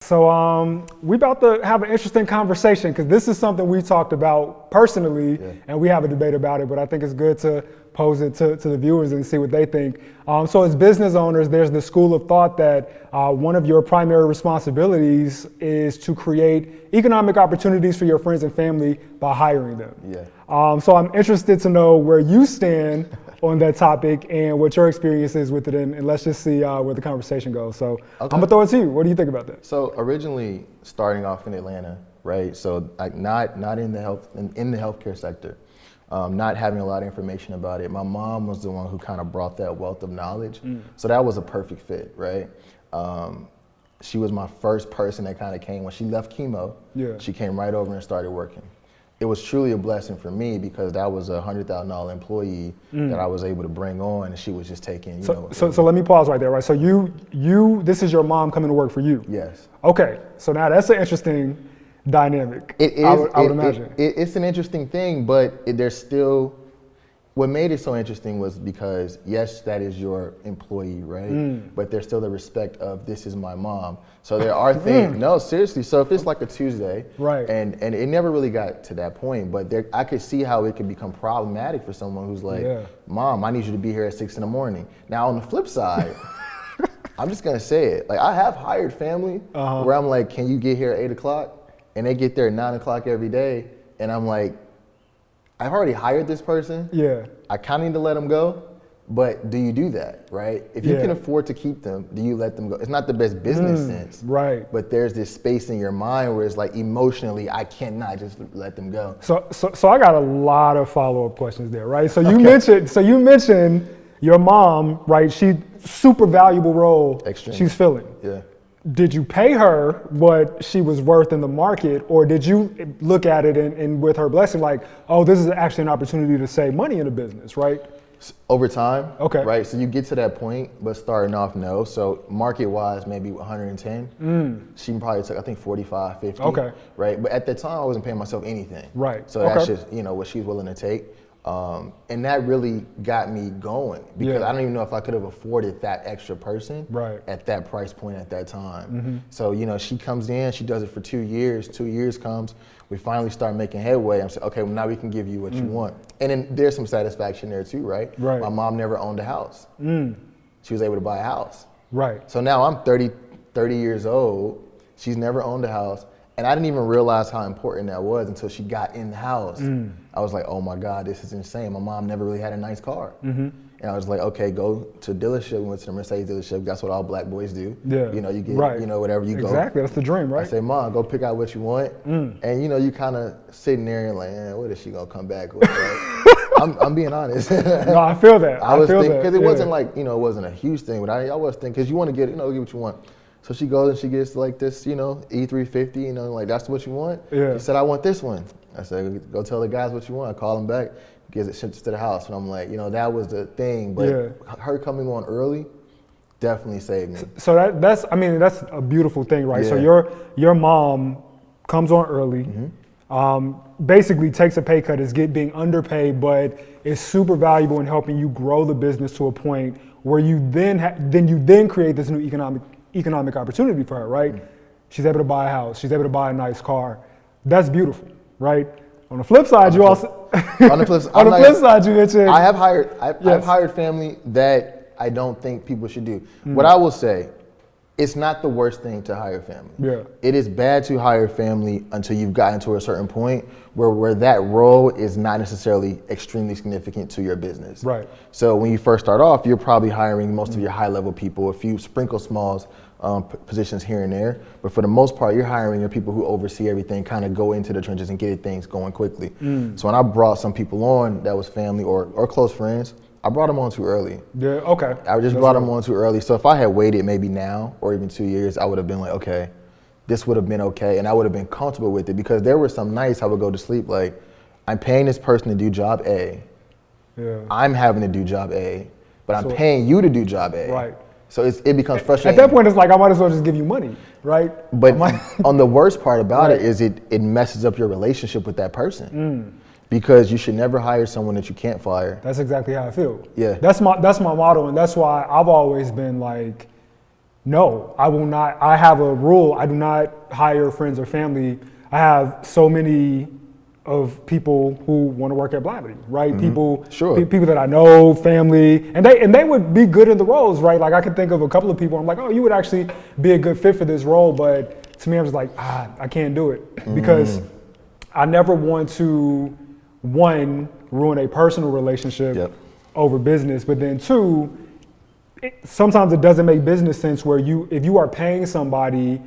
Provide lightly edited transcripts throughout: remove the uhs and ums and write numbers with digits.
So we about to have an interesting conversation because this is something we talked about personally, and we have a debate about it. But I think it's good to pose it to the viewers and see what they think. So as business owners, there's the school of thought that one of your primary responsibilities is to create economic opportunities for your friends and family by hiring them. So I'm interested to know where you stand on that topic and what your experience is with it, and let's just see where the conversation goes. So I'm gonna throw it to you. What do you think about that? So originally starting off in Atlanta, right? So like not in the healthcare sector, not having a lot of information about it. My mom was the one who kind of brought that wealth of knowledge. So that was a perfect fit, right? She was my first person that kind of came when she left chemo. She came right over and started working. It was truly a blessing for me because that was a $100,000 employee that I was able to bring on, and she was just taking, So let me pause right there, right? So this is your mom coming to work for you? Yes. Okay, so now that's an interesting dynamic. It is. I would imagine. It's an interesting thing, but there's still, what made it so interesting was because, yes, that is your employee, right? But there's still the respect of, this is my mom. So there are things, no, seriously. So if it's like a Tuesday, right, and it never really got to that point, but I could see how it could become problematic for someone who's like, Mom, I need you to be here at 6 a.m. Now on the flip side, I'm just gonna say it. Like, I have hired family where I'm like, can you get here at 8 o'clock? And they get there at 9 o'clock every day. And I'm like, I've already hired this person. I kind of need to let them go, but do you do that, right? If you can afford to keep them, do you let them go? It's not the best business sense, right? But there's this space in your mind where it's like, emotionally, I cannot just let them go. So I got a lot of follow-up questions there, right? So you mentioned your mom, right? She's super valuable role. Extremely. She's filling. Did you pay her what she was worth in the market, or did you look at it and with her blessing, like, oh, this is actually an opportunity to save money in a business, right? Over time, right? So you get to that point, but starting off, no. So market-wise, maybe 110. She probably took, I think, 45, 50. Right? But at the time, I wasn't paying myself anything. Right. So that's just, what she's willing to take. And that really got me going because I don't even know if I could have afforded that extra person at that price point at that time. So, she comes in, she does it for 2 years. 2 years comes, we finally start making headway. I'm saying, okay, well, now we can give you what you want. And then there's some satisfaction there too, right? My mom never owned a house. She was able to buy a house. So now I'm 30 years old. She's never owned a house. And I didn't even realize how important that was until she got in the house. I was like, oh my God, this is insane. My mom never really had a nice car. And I was like, okay, go to dealership. We went to the Mercedes dealership. That's what all black boys do. You get, whatever you go. Exactly, that's the dream, right? I say, Mom, go pick out what you want. And you kind of sitting there and like, what is she gonna come back with? I'm being honest. No, I feel that. I was thinking, because it wasn't like, it wasn't a huge thing, but I was thinking, because you want to get, get what you want. So she goes and she gets like this, E350, like, that's what you want? She said, I want this one. I said, go tell the guys what you want. I call them back, gets it shipped to the house. And I'm like, that was the thing. But her coming on early definitely saved me. So that's a beautiful thing, right? So your mom comes on early, basically takes a pay cut, is being underpaid, but is super valuable in helping you grow the business to a point where you then create this new economic opportunity for her, right? She's able to buy a house. She's able to buy a nice car. That's beautiful, right? On the flip side, you mentioned I've hired family that I don't think people should do. What I will say, it's not the worst thing to hire family. It is bad to hire family until you've gotten to a certain point where that role is not necessarily extremely significant to your business. So when you first start off, you're probably hiring most of your high-level people, a few sprinkle smalls positions here and there, but for the most part, you're hiring your people who oversee everything, kind of go into the trenches and get things going quickly. So when I brought some people on that was family or close friends, I brought them on too early. I just brought them on too early. So if I had waited maybe now or even 2 years, I would have been like, okay, this would have been okay. And I would have been comfortable with it because there were some nights I would go to sleep like, I'm paying this person to do job A. I'm having to do job A, but I'm paying you to do job A. So it becomes frustrating. At that point, it's like, I might as well just give you money, right? But on the worst part about it is it messes up your relationship with that person. Because you should never hire someone that you can't fire. That's exactly how I feel. That's my motto, and that's why I've always been like, No, I will not. I have a rule. I do not hire friends or family. I have so many of people who want to work at Blavity, right? People, people that I know, family, and they would be good in the roles, right? Like I could think of a couple of people. I'm like, oh, you would actually be a good fit for this role, but to me, I was like, I can't do it because I never want to, one, ruin a personal relationship over business, but then two, sometimes it doesn't make business sense where if you are paying somebody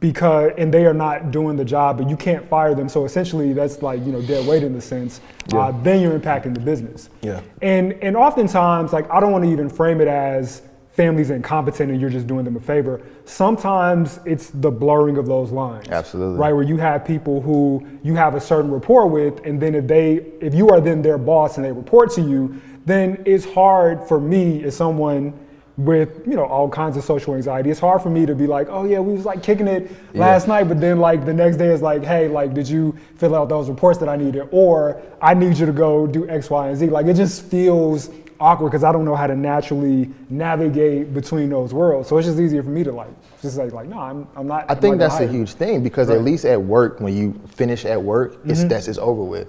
and they are not doing the job, but you can't fire them. So essentially that's like, dead weight in the sense, then you're impacting the business. Yeah. And oftentimes, like, I don't want to even frame it as family's incompetent and you're just doing them a favor. Sometimes it's the blurring of those lines. Absolutely. Right, where you have people who you have a certain rapport with, and then if you are then their boss and they report to you, then it's hard for me as someone with all kinds of social anxiety. It's hard for me to be like, oh yeah, we was like kicking it last night, but then like the next day is like, hey, like did you fill out those reports that I needed, or I need you to go do X, Y, and Z. Like it just feels awkward because I don't know how to naturally navigate between those worlds. So it's just easier for me to just say like, no, I'm not. I think that's a huge thing because at least at work, when you finish at work, it's over with.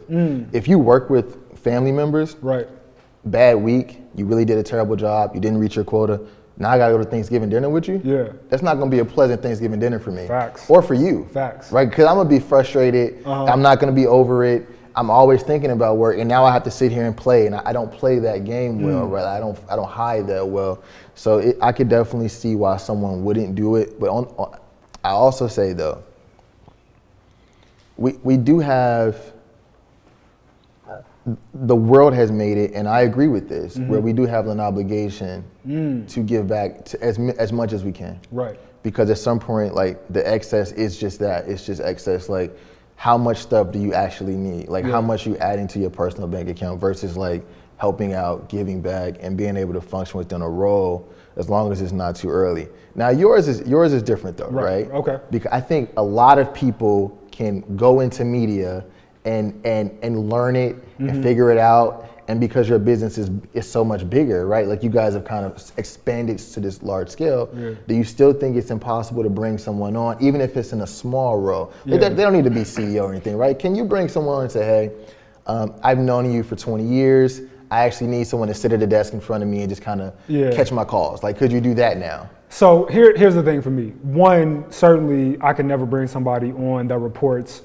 If you work with family members, bad week, you really did a terrible job, you didn't reach your quota, now I gotta go to Thanksgiving dinner with you? Yeah. That's not gonna be a pleasant Thanksgiving dinner for me. Facts. Or for you. Facts. Right, because I'm gonna be frustrated, I'm not gonna be over it, I'm always thinking about work, and now I have to sit here and play, and I don't play that game well, right? I don't hide that well. So I could definitely see why someone wouldn't do it, but I also say though, we do have, the world has made it, and I agree with this, where we do have an obligation to give back to as much as we can. Right. Because at some point, like the excess is just that, it's just excess. Like how much stuff do you actually need? Like how much you adding to your personal bank account versus like helping out, giving back, and being able to function within a role as long as it's not too early. Now yours is different though, right? Okay. Because I think a lot of people can go into media and learn it and figure it out, and because your business is so much bigger, right? Like you guys have kind of expanded to this large scale. Do you still think it's impossible to bring someone on, even if it's in a small role? They don't need to be CEO or anything, right? Can you bring someone on and say, hey, I've known you for 20 years. I actually need someone to sit at the desk in front of me and just kind of catch my calls. Like, could you do that now? So here's the thing for me. One, certainly I can never bring somebody on that reports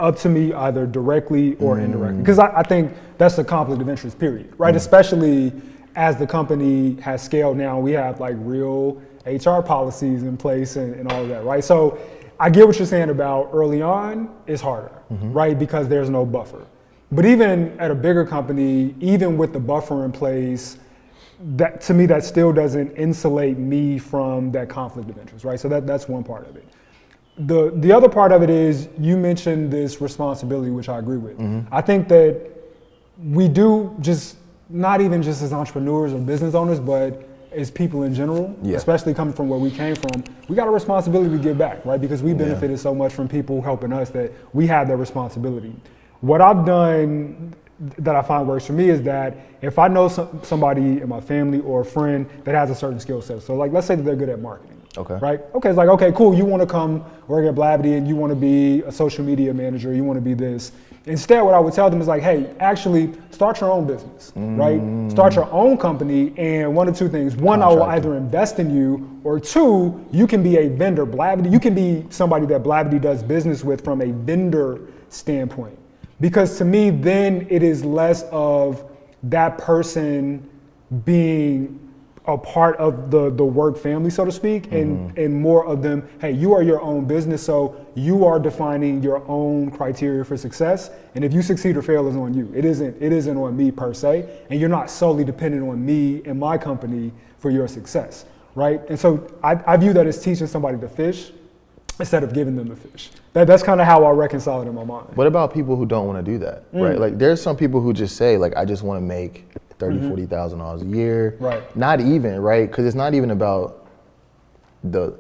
up to me either directly or indirectly, because I think that's a conflict of interest, period, right? Especially as the company has scaled now, we have like real HR policies in place and all of that, right? So I get what you're saying about early on, it's harder, right? Because there's no buffer. But even at a bigger company, even with the buffer in place, that to me, that still doesn't insulate me from that conflict of interest, right? So that's one part of it. The other part of it is you mentioned this responsibility, which I agree with. I think that we do just, not even just as entrepreneurs or business owners, but as people in general, especially coming from where we came from, we got a responsibility to give back, right? Because we benefited so much from people helping us that we have that responsibility. What I've done that I find works for me is that if I know somebody in my family or a friend that has a certain skill set, so like let's say that they're good at marketing. Okay. Right? Okay, it's like, okay, cool, you want to come work at Blavity and you want to be a social media manager, you want to be this. Instead, what I would tell them is like, hey, actually start your own business, right? Start your own company, and one of two things. One, I will either invest in you, or two, you can be a vendor. Blavity, you can be somebody that Blavity does business with from a vendor standpoint. Because to me, then it is less of that person being a part of the work family, so to speak, and more of them, hey, you are your own business, so you are defining your own criteria for success, and if you succeed or fail is on you. It isn't on me per se, and you're not solely dependent on me and my company for your success, right? And so I view that as teaching somebody to fish instead of giving them the fish. That's kind of how I reconcile it in my mind. What about people who don't want to do that, right? Like there's some people who just say, like, I just want to make $30,000, $40,000 a year. Right. Not even, right? Because it's not even about the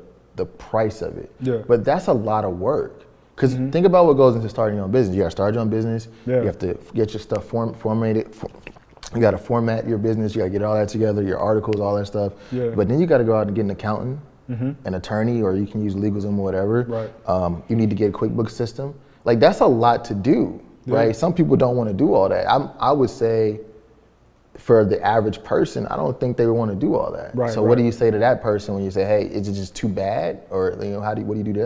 price of it. Yeah. But that's a lot of work. Because think about what goes into starting your own business. You got to start your own business. Yeah. You have to get your stuff You got to format your business. You got to get all that together, your articles, all that stuff. Yeah. But then you got to go out and get an accountant, an attorney, or you can use LegalZoom or whatever. Right. You need to get a QuickBooks system. Like, that's a lot to do, right? Some people don't want to do all that. I would say for the average person, I don't think they would want to do all that. Right, so what do you say to that person when you say, hey, is it just too bad? Or what do you do to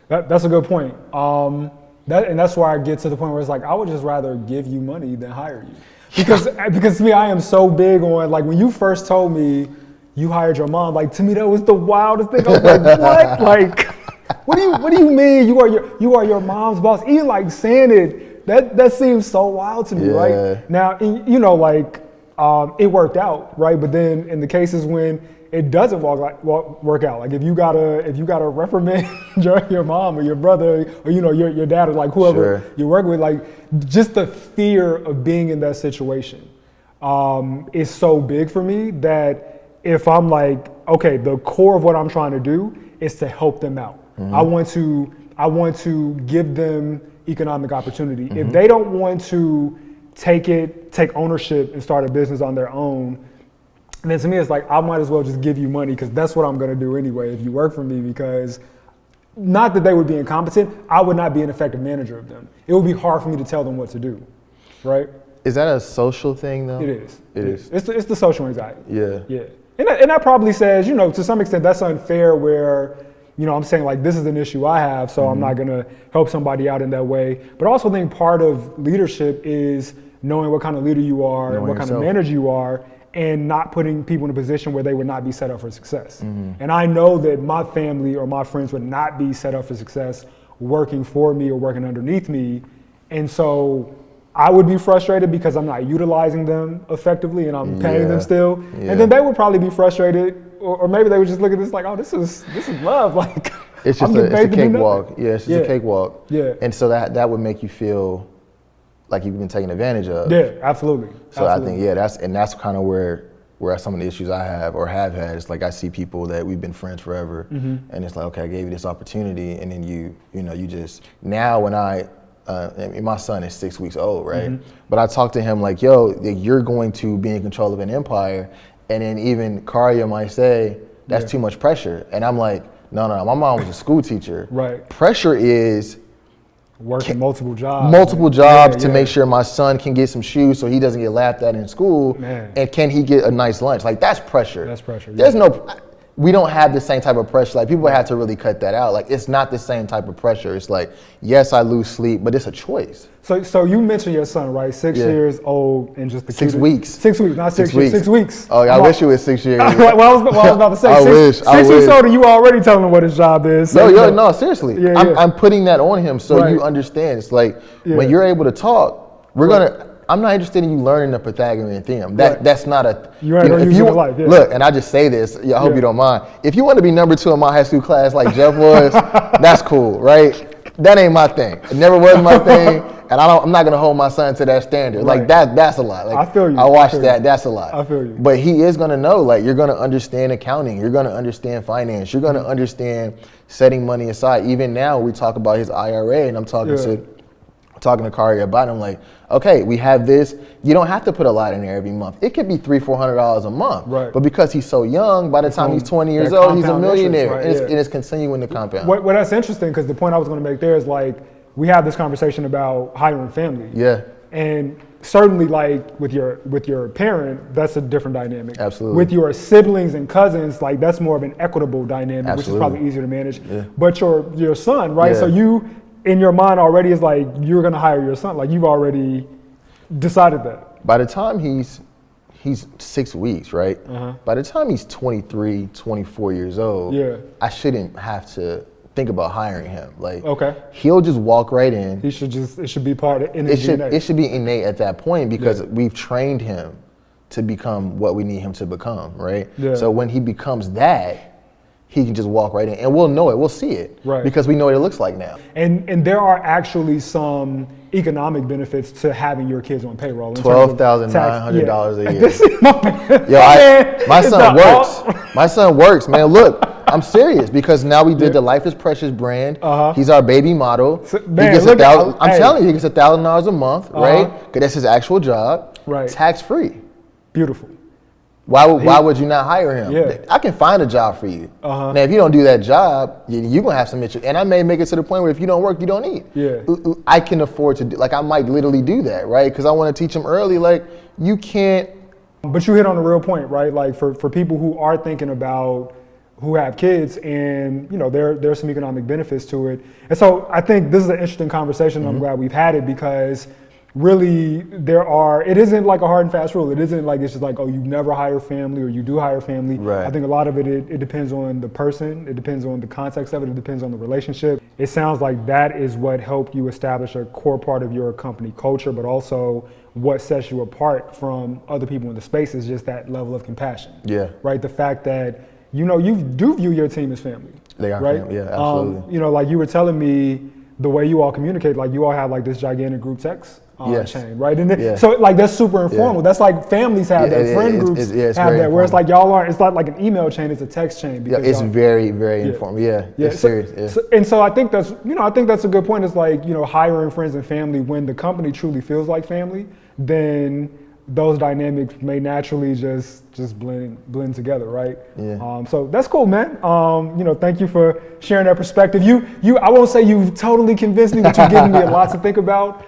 that? That's a good point. And that's why I get to the point where it's like, I would just rather give you money than hire you. Because to me, I am so big on, like, when you first told me you hired your mom, like, to me, that was the wildest thing. I was like, what? Like, what do you mean you are your mom's boss? Even like saying it, that seems so wild to me, right? Now, you know, like, it worked out, right? But then in the cases when it doesn't work out, like if you gotta reprimand your mom or your brother or your dad or like whoever you're working with, like just the fear of being in that situation is so big for me that if I'm like, okay, the core of what I'm trying to do is to help them out. I want to give them economic opportunity. If they don't want to take ownership and start a business on their own, and then to me, it's like, I might as well just give you money because that's what I'm going to do anyway if you work for me, because not that they would be incompetent, I would not be an effective manager of them. It would be hard for me to tell them what to do, right? Is that a social thing though? It is. It is. It's the social anxiety. Yeah. Yeah. And that probably says, to some extent, that's unfair where, I'm saying like, this is an issue I have, so I'm not going to help somebody out in that way. But I also think part of leadership is knowing what kind of leader you are and what kind of manager you are, and not putting people in a position where they would not be set up for success. And I know that my family or my friends would not be set up for success working for me or working underneath me. And so I would be frustrated because I'm not utilizing them effectively and I'm paying them still. And then they would probably be frustrated, or maybe they would just look at this like, oh, this is love. Like, it's just a cakewalk. Yeah, it's just a cakewalk. Yeah. And so that would make you feel like you've been taken advantage of. Yeah, absolutely. So I think, that's kind of where some of the issues I have or have had. It's like I see people that we've been friends forever, and it's like, okay, I gave you this opportunity, and then you just, now when my son is 6 weeks old, right? But I talk to him like, yo, you're going to be in control of an empire, and then even Karia might say, that's too much pressure. And I'm like, no, my mom was a school teacher. Right. Pressure is working multiple jobs to make sure my son can get some shoes so he doesn't get laughed at in school. And can he get a nice lunch? Like, that's pressure. That's pressure. We don't have the same type of pressure. Like, people have to really cut that out. Like, it's not the same type of pressure. It's like, yes, I lose sleep, but it's a choice. So you mentioned your son, right? 6 years old and just the 6 weeks. 6 weeks, not 6 years. 6 weeks. Oh, I wish it was 6 years. Well, I was about to say, I wish. 6 weeks old and you already telling him what his job is. So No, seriously. I'm putting that on him so you understand. It's like, when you're able to talk, I'm not interested in you learning the Pythagorean theorem. That's not a. You ain't gonna use it in life. Yeah. Look, and I just say this. I hope you don't mind. If you want to be number 2 in my high school class like Jeff was, that's cool, right? That ain't my thing. It never was my thing, and I'm not gonna hold my son to that standard. Like that's a lot. Like, I feel you. I watched that. That's a lot. I feel you. But he is gonna know. Like, you're gonna understand accounting. You're gonna understand finance. You're gonna understand setting money aside. Even now, we talk about his IRA, and I'm talking to Karia about it. I'm like, okay, we have this. You don't have to put a lot in there every month. It could be $300-$400 a month. Right. But because he's so young, by the time he's 20 years old, he's a millionaire. Interest, and it's continuing to compound. Well, that's interesting, because the point I was going to make there is, like, we have this conversation about hiring family. Yeah. And certainly, like, with your parent, that's a different dynamic. Absolutely. With your siblings and cousins, like, that's more of an equitable dynamic, which is probably easier to manage. Yeah. But your son, right? Yeah. So you, in your mind already, is like, you're going to hire your son. Like, you've already decided that. By the time he's 6 weeks, right? By the time he's 23, 24 years old, I shouldn't have to think about hiring him. Like, he'll just walk right in. It should be part of his DNA. It should be innate at that point, because we've trained him to become what we need him to become, right? Yeah. So when he becomes that, he can just walk right in, and we'll know it, we'll see it, because we know what it looks like now. And there are actually some economic benefits to having your kids on payroll. $12,900 a year. My son works. My son works, man. Look, I'm serious, because now we did the Life is Precious brand. He's our baby model. Man, I'm telling you, he gets $1,000 a month, right? Because that's his actual job, tax free. Beautiful. Why would you not hire him? Yeah. I can find a job for you. Uh-huh. Now, if you don't do that job, you're gonna have some issues. And I may make it to the point where if you don't work, you don't eat. Yeah. I can afford to do, like I might literally do that, right? Because I want to teach them early, like you can't. But you hit on a real point, right? Like for people who are thinking about, who have kids, and you know there's some economic benefits to it. And so I think this is an interesting conversation. I'm glad we've had it, because really it isn't like a hard and fast rule. It isn't like it's just like, oh, you never hire family or you do hire family. Right. I think a lot of it depends on the person. It depends on the context of it. It depends on the relationship. It sounds like that is what helped you establish a core part of your company culture, but also what sets you apart from other people in the space is just that level of compassion. Yeah. Right. The fact that, you know, you do view your team as family. They are right? family. Yeah, absolutely. You know, like you were telling me, the way you all communicate, like you all have like this gigantic group text Yes. chain, right? And Yeah. so like that's super informal. Yeah. That's like families have that, friend groups it's have very that, where it's informal. like y'all aren't, it's not like an email chain, it's a text chain. Yeah, Because it's y'all- very, very informal. Yeah, it's serious. Yeah. And so I think that's, you know, I think that's a good point. It's like, you know, hiring friends and family, when the company truly feels like family, then those dynamics may naturally just blend together, right? Yeah. So that's cool, man. You know, thank you for sharing that perspective. I won't say you've totally convinced me, but you've given me a lot to think about.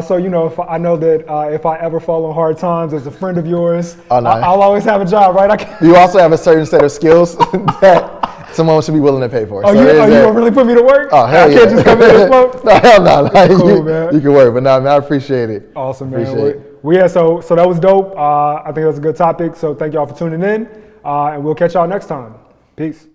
So, you know, I know that if I ever fall on hard times as a friend of yours, Oh, no. I'll always have a job, right? You also have a certain set of skills that someone should be willing to pay for. Oh, you gonna really put me to work? Oh, hell I yeah. can't just come in and smoke? No, hell no. Cool, man. You can work, but no, man, I appreciate it. Awesome, man. Appreciate it. So that was dope. I think that's a good topic. So thank y'all for tuning in, and we'll catch y'all next time. Peace.